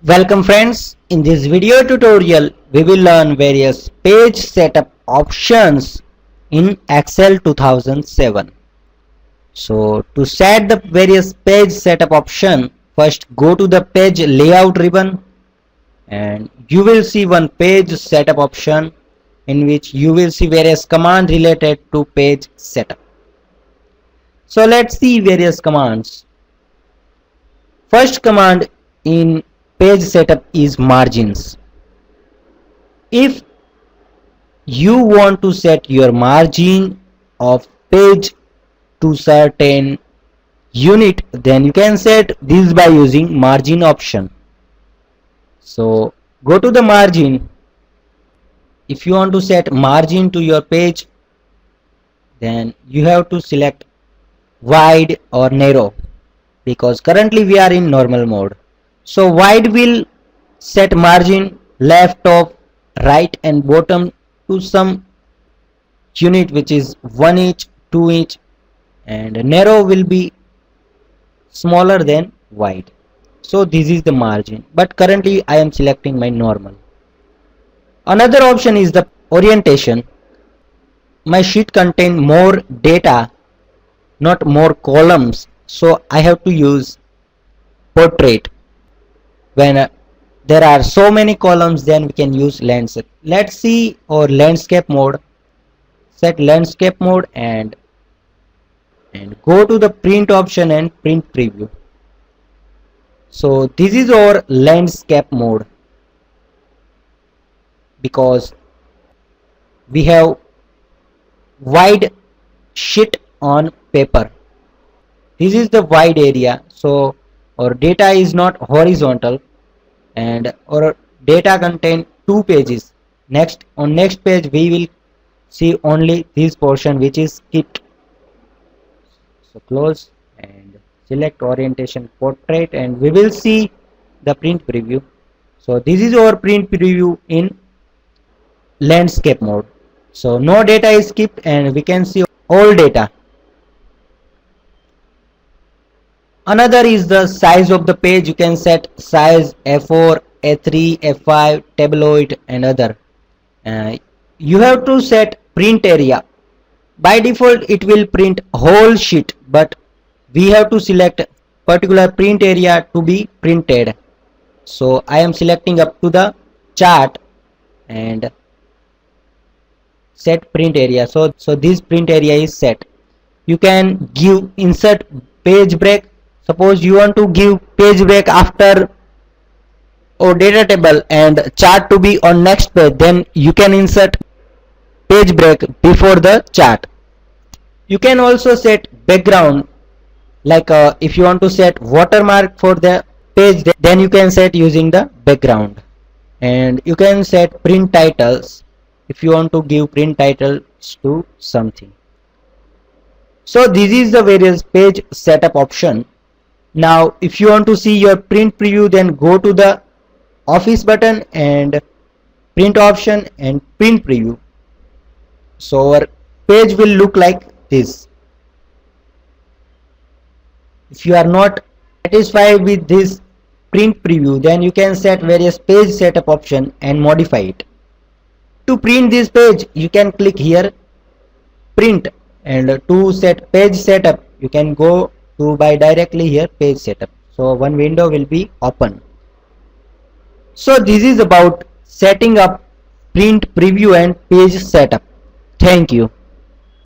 Welcome friends, in this video tutorial we will learn various page setup options in Excel 2007. So to set the various page setup option, first go to the page layout ribbon and you will see one page setup option in which you will see various commands related to page setup. So let's see various commands. First command in page setup is margins. If you want to set your margin of page to certain unit, then you can set this by using margin option. So go to the margin. If you want to set margin to your page, then you have to select wide or narrow, because currently we are in normal mode. So wide will set margin left, top, right and bottom to some unit which is 1 inch, 2 inch, and narrow will be smaller than wide. So this is the margin, but currently I am selecting my normal. Another option is the orientation. My sheet contain more data, not more columns, so I have to use portrait. When there are so many columns, then we can use landscape. Let's see our landscape mode. Set landscape mode and go to the print option and print preview. So this is our landscape mode, because we have wide sheet on paper. This is the wide area, so our data is not horizontal and our data contain two pages. On next page we will see only this portion which is skipped. So close and select orientation portrait and we will see the print preview. So this is our print preview in landscape mode. So no data is skipped and we can see all data. Another is the size of the page. You can set size A4, A3, A5, tabloid and other. You have to set print area. By default it will print whole sheet, but we have to select particular print area to be printed. So I am selecting up to the chart and set print area. So this print area is set. You can give insert page break. Suppose you want to give page break after or data table and chart to be on next page, then you can insert page break before the chart. You can also set background, like if you want to set watermark for the page, then you can set using the background. And you can set print titles if you want to give print titles to something. So this is the various page setup option. Now if you want to see your print preview, then go to the office button and print option and print preview. So our page will look like this. If you are not satisfied with this print preview, then you can set various page setup option and modify it. To print this page, you can click here print, and to set page setup you can go to by directly here page setup. So one window will be open. So this is about setting up print preview and page setup. Thank you.